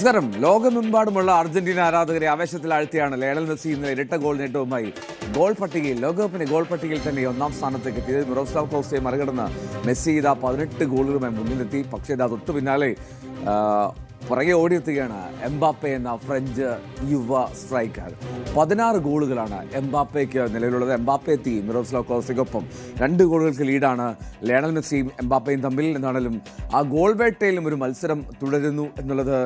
നമസ്കാരം. ലോകമെമ്പാടുമുള്ള അർജന്റീന ആരാധകരെ ആവേശത്തിലാഴ്ത്തിയാണ് ലയണൽ മെസ്സി ഇന്ന് ഇരട്ട ഗോൾ നേട്ടവുമായി ഗോൾ പട്ടികയിൽ ലോകകപ്പിന്റെ ഗോൾ പട്ടികയിൽ തന്നെ ഒന്നാം സ്ഥാനത്തേക്ക് എത്തിയത്. മിറോസ്ലാവ് ക്ലോസയെ മറികടന്ന് മെസ്സി ഇതാ 18 ഗോളുകളുമായി മുന്നിലെത്തി. പക്ഷേ ഇതാ തൊട്ടു പിന്നാലെ പുറകെ ഓടിയെത്തുകയാണ് എംബാപ്പെ എന്ന ഫ്രഞ്ച് യുവ സ്ട്രൈക്കർ. 16 ഗോളുകളാണ് എംബാപ്പയ്ക്ക് നിലവിലുള്ളത്. എംബാപ്പെ എത്തി മിറോസ്ലാവ് ക്ലോസയ്ക്കൊപ്പം 2 ഗോളുകൾക്ക് ലീഡാണ് ലയണൽ മെസ്സിയും എംബാപ്പയും തമ്മിൽ. എന്നാലും ആ ഗോൾ വേട്ടയിലും ഒരു മത്സരം തുടരുന്നു എന്നുള്ളത്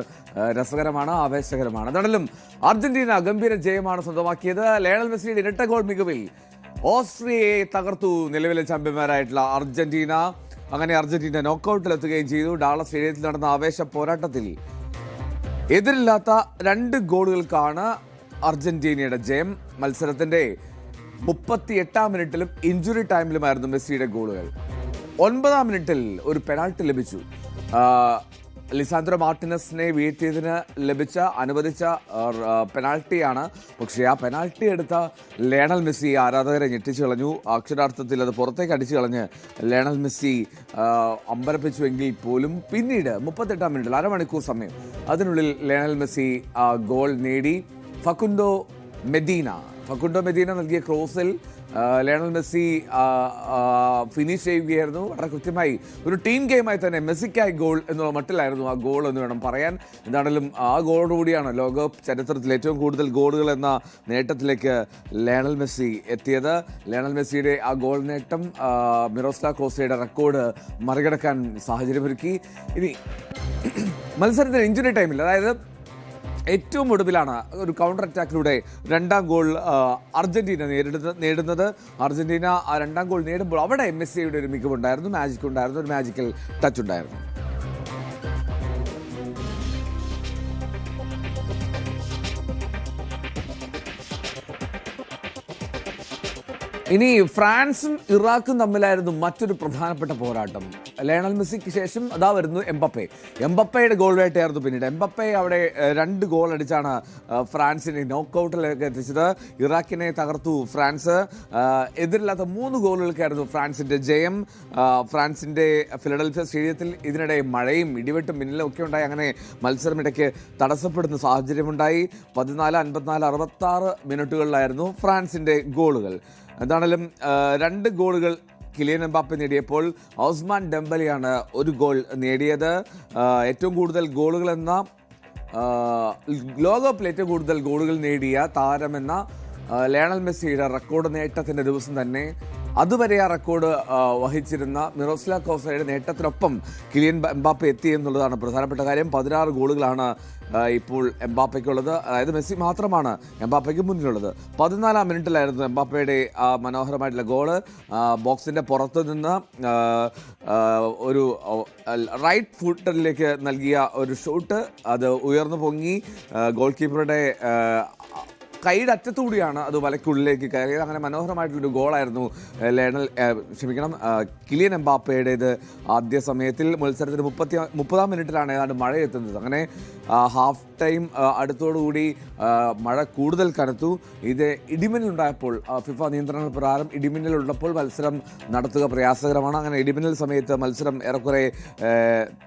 രസകരമാണ്, ആവേശകരമാണ്. എന്നാലും അർജന്റീന ഗംഭീര ജയമാണ് സ്വന്തമാക്കിയത്. ലയണൽ മെസ്സിയുടെ ഇരട്ട ഗോൾ മികവിൽ ഓസ്ട്രിയയെ തകർത്തു നിലവിലെ ചാമ്പ്യന്മാരായിട്ടുള്ള അർജന്റീന. അങ്ങനെ അർജന്റീന നോക്കൌട്ടിലെത്തുകയും ചെയ്തു. ഡാളസ് സ്റ്റേഡിയത്തിൽ നടന്ന ആവേശ പോരാട്ടത്തിൽ എതിരില്ലാത്ത 2 ഗോളുകൾക്കാണ് അർജന്റീനയുടെ ജയം. മത്സരത്തിന്റെ 38-ാം മിനിറ്റിലും ഇഞ്ചുറി ടൈമിലുമായിരുന്നു മെസ്സിയുടെ ഗോളുകൾ. 9-ാം മിനിറ്റിൽ ഒരു പെനാൾട്ടി ലഭിച്ചു. ലിസാൻഡ്രോ മാർട്ടിനസിനെ വീഴ്ത്തിയതിന് അനുവദിച്ച പെനാൾട്ടിയാണ്. പക്ഷേ ആ പെനാൾട്ടി എടുത്ത ലയണൽ മെസ്സി ആരാധകരെ ഞെട്ടിച്ചു കളഞ്ഞു. അക്ഷരാർത്ഥത്തിൽ അത് പുറത്തേക്ക് അടിച്ചു കളഞ്ഞ് ലയണൽ മെസ്സി അമ്പരപ്പിച്ചുവെങ്കിൽ പോലും പിന്നീട് 38-ാം മിനിറ്റിൽ അരമണിക്കൂർ സമയം അതിനുള്ളിൽ ലയണൽ മെസ്സി ഗോൾ നേടി. ഫക്കുണ്ടോ മെദീന നൽകിയ ക്രോസിൽ ലയണൽ മെസ്സി ഫിനിഷ് ചെയ്യുകയായിരുന്നു. വളരെ കൃത്യമായി ഒരു ടീം ഗെയിമായി തന്നെ മെസ്സിക്കായി ഗോൾ എന്നുള്ള മട്ടിലായിരുന്നു ആ ഗോൾ എന്ന് വേണം പറയാൻ. എന്താണെങ്കിലും ആ ഗോളോടുകൂടിയാണ് ലോകകപ്പ് ചരിത്രത്തിൽ ഏറ്റവും കൂടുതൽ ഗോളുകൾ എന്ന നേട്ടത്തിലേക്ക് ലയണൽ മെസ്സി എത്തിയത്. ലയണൽ മെസ്സിയുടെ ആ ഗോൾ നേട്ടം മിറോസ്ലാവ് ക്ലോസയുടെ റെക്കോർഡ് മറികടക്കാൻ സാഹചര്യമൊരുക്കി. ഇനി മത്സരത്തിന് ഇഞ്ചുറി ടൈമിൽ, അതായത് ഏറ്റവും ഒടുവിലാണ് ഒരു കൗണ്ടർ അറ്റാക്കിലൂടെ 2ാം ഗോൾ അർജന്റീന നേടുന്നത്. അർജന്റീന ആ 2ാം ഗോൾ നേടുമ്പോൾ അവിടെ മെസ്സിയുടെ ഒരു മികവുണ്ടായിരുന്നു, ഒരു മാജിക്കൽ ടച്ച് ഉണ്ടായിരുന്നു. ഇനി ഫ്രാൻസും ഇറാഖും തമ്മിലായിരുന്നു മറ്റൊരു പ്രധാനപ്പെട്ട പോരാട്ടം. ലയണൽ മെസ്സിക്ക് ശേഷം അതാ വരുന്നു എംബപ്പയുടെ ഗോൾ വേട്ടയായിരുന്നു. പിന്നീട് എംബപ്പെ അവിടെ 2 ഗോൾ അടിച്ചാണ് ഫ്രാൻസിനെ നോക്കൌട്ടിലേക്ക് എത്തിച്ചത്. ഇറാഖിനെ തകർത്തു ഫ്രാൻസ്. എതിരില്ലാത്ത 3 ഗോളുകൾക്കായിരുന്നു ഫ്രാൻസിന്റെ ജയം. ഫ്രാൻസിന്റെ ഫിലഡൽഫിയ സ്റ്റേഡിയത്തിൽ ഇതിനിടെ മഴയും ഇടിവെട്ടും മിന്നലും ഒക്കെ ഉണ്ടായി. അങ്ങനെ മത്സരം ഇടയ്ക്ക് തടസ്സപ്പെടുന്ന സാഹചര്യമുണ്ടായി. 14, 54, 66 മിനിറ്റുകളിലായിരുന്നു ഫ്രാൻസിന്റെ ഗോളുകൾ. എന്താണെങ്കിലും 2 ഗോളുകൾ കിലിയൻ എംബാപ്പെ നേടിയപ്പോൾ ഓസ്മാൻ ഡെംബലെയാണ് 1 ഗോൾ നേടിയത്. ഏറ്റവും കൂടുതൽ ഗോളുകൾ എന്ന ലോകകപ്പിൽ ഏറ്റവും കൂടുതൽ ഗോളുകൾ നേടിയ താരമെന്ന ലയണൽ മെസ്സിയുടെ റെക്കോർഡ് നേട്ടത്തിൻ്റെ ദിവസം തന്നെ അതുവരെ ആ റെക്കോർഡ് വഹിച്ചിരുന്ന മിറോസ്ലാവ് ക്ലോസയുടെ നേട്ടത്തിനൊപ്പം കിലിയൻ എംബാപ്പെ എത്തി എന്നുള്ളതാണ് പ്രധാനപ്പെട്ട കാര്യം. 16 ഗോളുകളാണ് ഇപ്പോൾ എംബാപ്പയ്ക്കുള്ളത്. അതായത് മെസ്സി മാത്രമാണ് എംബാപ്പയ്ക്ക് മുന്നിലുള്ളത്. 14-ാം മിനിറ്റിലായിരുന്നു എംബാപ്പയുടെ മനോഹരമായിട്ടുള്ള ഗോള്. ബോക്സിൻ്റെ പുറത്ത് നിന്ന് ഒരു റൈറ്റ് ഫുട്ടിലേക്ക് നൽകിയ ഒരു ഷോട്ട്, അത് ഉയർന്നു പൊങ്ങി ഗോൾ കീപ്പറുടെ കൈയുടെ അറ്റത്തുകൂടിയാണ് അത് വലയ്ക്കുള്ളിലേക്ക് കയറിയത്. അങ്ങനെ മനോഹരമായിട്ടുള്ളൊരു ഗോളായിരുന്നു കിലിയൻ എംബാപ്പയുടേത്. ആദ്യ സമയത്തിൽ മത്സരത്തിന് 30-ാം മിനിറ്റിലാണ് ഏതാണ്ട് മഴ എത്തുന്നത്. അങ്ങനെ ഹാഫ് ടൈം അടുത്തോടുകൂടി മഴ കൂടുതൽ കനത്തു. ഇത് ഇടിമിന്നലുണ്ടായപ്പോൾ ഫിഫ നിയന്ത്രണങ്ങൾ പ്രകാരം ഇടിമിന്നലുള്ളപ്പോൾ മത്സരം നടത്തുക പ്രയാസകരമാണ്. അങ്ങനെ ഇടിമിന്നൽ സമയത്ത് മത്സരം ഏറെക്കുറെ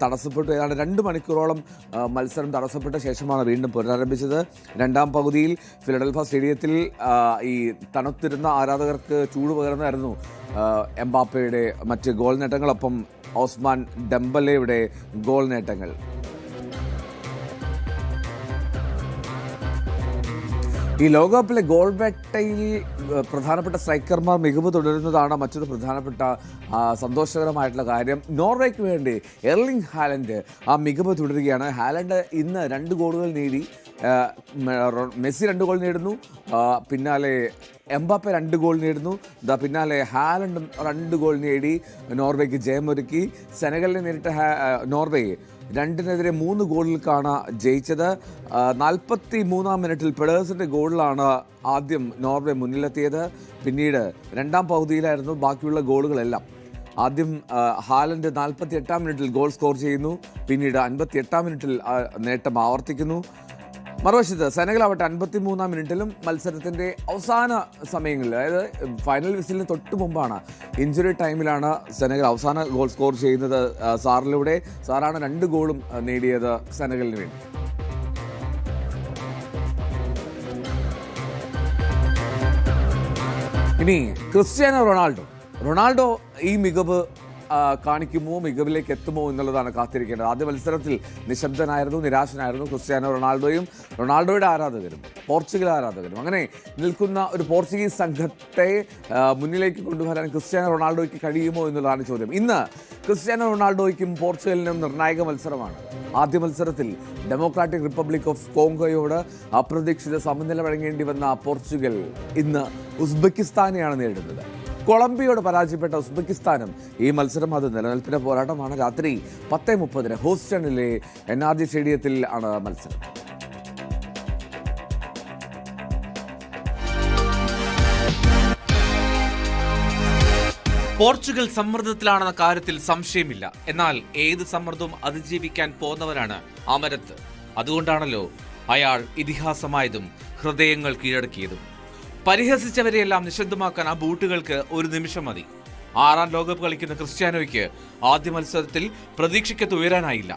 തടസ്സപ്പെട്ടു. ഏതാണ്ട് 2 മണിക്കൂറോളം മത്സരം തടസ്സപ്പെട്ട ശേഷമാണ് വീണ്ടും പുനരാരംഭിച്ചത്. 2ാം പകുതിയിൽ ഫിലഡൽഫിയ സ്റ്റേഡിയത്തിൽ ഈ തണുത്തിരുന്ന ആരാധകർക്ക് ചൂട് പകർന്നായിരുന്നു എംബാപ്പയുടെ മറ്റ് ഗോൾ നേട്ടങ്ങളൊപ്പം ഓസ്മാൻ ഡെംബലെയുടെ ഗോൾ നേട്ടങ്ങൾ. ഈ ലോകകപ്പിലെ ഗോൾ വേട്ടയിൽ പ്രധാനപ്പെട്ട സ്ട്രൈക്കർമാർ മികവ് തുടരുന്നതാണ് മറ്റൊരു പ്രധാനപ്പെട്ട സന്തോഷകരമായിട്ടുള്ള കാര്യം. നോർവേക്ക് വേണ്ടി എർലിംഗ് ഹാലൻഡ് ആ മികവ് തുടരുകയാണ്. ഹാലൻഡ് ഇന്ന് 2 ഗോളുകൾ നേടി. മെസ്സി 2 ഗോൾ നേടുന്നു, പിന്നാലെ എംബാപ്പെ 2 ഗോൾ നേടുന്നു, പിന്നാലെ ഹാലൻഡും 2 ഗോൾ നേടി നോർവേക്ക് ജയമൊരുക്കി. സെനഗലിനെ നേരിട്ട നോർവേ 2-നെതിരെ 3 ഗോളുകൾക്കാണ് ജയിച്ചത്. 43-ാം മിനിറ്റിൽ പെഡേഴ്സിൻ്റെ ഗോളിലാണ് ആദ്യം നോർവേ മുന്നിലെത്തിയത്. പിന്നീട് 2ാം പകുതിയിലായിരുന്നു ബാക്കിയുള്ള ഗോളുകളെല്ലാം. ആദ്യം ഹാലൻഡ് 48-ാം മിനിറ്റിൽ ഗോൾ സ്കോർ ചെയ്യുന്നു. പിന്നീട് 58-ാം മിനിറ്റിൽ നേട്ടം ആവർത്തിക്കുന്നു. മറുവശത്ത് സെനഗലാവട്ടെ 53-ാം മിനിറ്റിലും മത്സരത്തിൻ്റെ അവസാന സമയങ്ങളിൽ, അതായത് ഫൈനൽ വിസിലിന് തൊട്ട് മുമ്പാണ്, ഇഞ്ചുറി ടൈമിലാണ് സെനഗൽ അവസാന ഗോൾ സ്കോർ ചെയ്യുന്നത് സാറിലൂടെ. സാറാണ് 2 ഗോളും നേടിയത് സെനഗലിന് വേണ്ടി. ഇനി ക്രിസ്ത്യാനോ റൊണാൾഡോ ഈ മികവ് കാണിക്കുമോ, മികവിലേക്ക് എത്തുമോ എന്നുള്ളതാണ് കാത്തിരിക്കേണ്ടത്. ആദ്യ മത്സരത്തിൽ നിശബ്ദനായിരുന്നു, നിരാശനായിരുന്നു ക്രിസ്ത്യാനോ റൊണാൾഡോയുടെ ആരാധകരും പോർച്ചുഗൽ ആരാധകരും. അങ്ങനെ നിൽക്കുന്ന ഒരു പോർച്ചുഗീസ് സംഘത്തെ മുന്നിലേക്ക് കൊണ്ടുവരാൻ ക്രിസ്ത്യാനോ റൊണാൾഡോയ്ക്ക് കഴിയുമോ എന്നുള്ളതാണ് ചോദ്യം. ഇന്ന് ക്രിസ്ത്യാനോ റൊണാൾഡോയ്ക്കും പോർച്ചുഗലിനും നിർണായക മത്സരമാണ്. ആദ്യ മത്സരത്തിൽ ഡെമോക്രാറ്റിക് റിപ്പബ്ലിക് ഓഫ് കോങ്കോയോട് അപ്രതീക്ഷിത സമനില വഴങ്ങേണ്ടി വന്ന പോർച്ചുഗൽ ഇന്ന് ഉസ്ബെക്കിസ്ഥാനെയാണ് നേരിടുന്നത്. കൊളംബിയയോട് പരാജയപ്പെട്ട ഉസ്ബെക്കിസ്ഥാനും ഈ മത്സരം അത് നിലനിൽപ്പിന്റെ പോരാട്ടമാണ്. രാത്രി 10:30 ഹൂസ്റ്റണിലെ NRG സ്റ്റേഡിയത്തിൽ ആണ് മത്സരം. പോർച്ചുഗൽ സമ്മർദ്ദത്തിലാണെന്ന കാര്യത്തിൽ സംശയമില്ല. എന്നാൽ ഏത് സമ്മർദ്ദവും അതിജീവിക്കാൻ പോന്നവരാണ് അമരത്ത്. അതുകൊണ്ടാണല്ലോ അയാൾ ഇതിഹാസമായതും ഹൃദയങ്ങൾ കീഴടക്കിയതും. പരിഹസിച്ചവരെയെല്ലാം നിശബ്ദമാക്കാൻ ആ ബൂട്ടുകൾക്ക് ഒരു നിമിഷം മതി. 6ാം ലോകകപ്പ് കളിക്കുന്ന ക്രിസ്ത്യാനോയ്ക്ക് ആദ്യ മത്സരത്തിൽ പ്രതീക്ഷയ്ക്കത്ത് ഉയരാനായില്ല.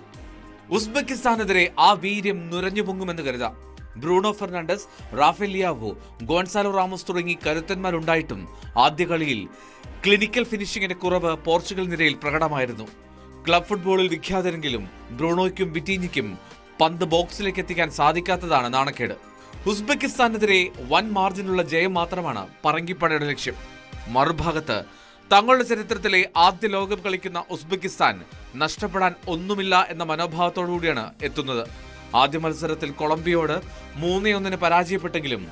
ഉസ്ബെക്കിസ്ഥാനെതിരെ ആ വീര്യം നുരഞ്ഞു പൊങ്ങുമെന്ന് കരുതാം. Bruno Fernandes, Rafael Leao, Gonzalo Ramos തുടങ്ങി കരുത്തന്മാരുണ്ടായിട്ടും ആദ്യ കളിയിൽ ക്ലിനിക്കൽ ഫിനിഷിംഗിന്റെ കുറവ് പോർച്ചുഗൽ നിരയിൽ പ്രകടമായിരുന്നു. ക്ലബ് ഫുട്ബോളിൽ വിഖ്യാതരെങ്കിലും ബ്രൂണോയ്ക്കും വിറ്റീനിക്കും പന്ത് ബോക്സിലേക്ക് എത്തിക്കാൻ സാധിക്കാത്തതാണ് നാണക്കേട്. ഉസ്ബെക്കിസ്ഥാനെതിരെ വൻ മാർജിനുള്ള ജയം മാത്രമാണ് പറങ്കിപ്പടയുടെ ലക്ഷ്യം. മറുഭാഗത്ത് തങ്ങളുടെ ചരിത്രത്തിലെ ആദ്യ ലോകകപ്പ് കളിക്കുന്ന ഉസ്ബെക്കിസ്ഥാൻ നഷ്ടപ്പെടാൻ ഒന്നുമില്ല എന്ന മനോഭാവത്തോടുകൂടിയാണ് എത്തുന്നത്. ആദ്യ മത്സരത്തിൽ കൊളംബിയയോട് 3-1 പരാജയപ്പെട്ടെങ്കിലും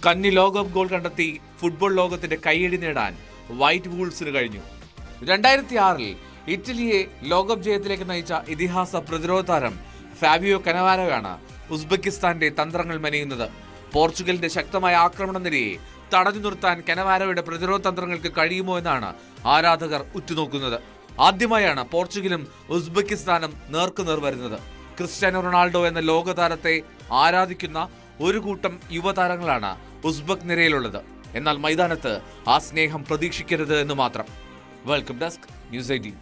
കന്നി ലോകകപ്പ് ഗോൾ കണ്ടെത്തി ഫുട്ബോൾ ലോകത്തിന്റെ കൈയടി നേടാൻ വൈറ്റ് വൂൾസിന് കഴിഞ്ഞു. 2006-ൽ ഇറ്റലിയെ ലോകകപ്പ് ജയത്തിലേക്ക് നയിച്ച ഇതിഹാസ പ്രതിരോധ താരം ഫാബിയോ കനവാരോയാണ് ഉസ്ബെക്കിസ്ഥാന്റെ തന്ത്രങ്ങൾ മെനയുന്നത്. പോർച്ചുഗലിന്റെ ശക്തമായ ആക്രമണ നിരയെ തടഞ്ഞു നിർത്താൻ കനവാരോയുടെ പ്രതിരോധ തന്ത്രങ്ങൾക്ക് കഴിയുമോ എന്നാണ് ആരാധകർ ഉറ്റുനോക്കുന്നത്. ആദ്യമായാണ് പോർച്ചുഗലും ഉസ്ബെക്കിസ്ഥാനും നേർക്കുനേർ വരുന്നത്. ക്രിസ്ത്യാനോ റൊണാൾഡോ എന്ന ലോകതാരത്തെ ആരാധിക്കുന്ന ഒരു കൂട്ടം യുവതാരങ്ങളാണ് ഉസ്ബെക് നിരയിലുള്ളത്. എന്നാൽ മൈതാനത്ത് ആ സ്നേഹം പ്രതീക്ഷിക്കരുത് എന്ന് മാത്രം. Welcome desk, news 18.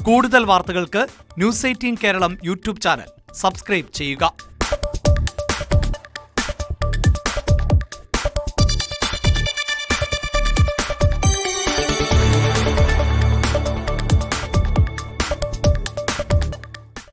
കൂടുതൽ വാർത്തകൾക്ക് news 18 Keralam YouTube channel subscribe ചെയ്യുക.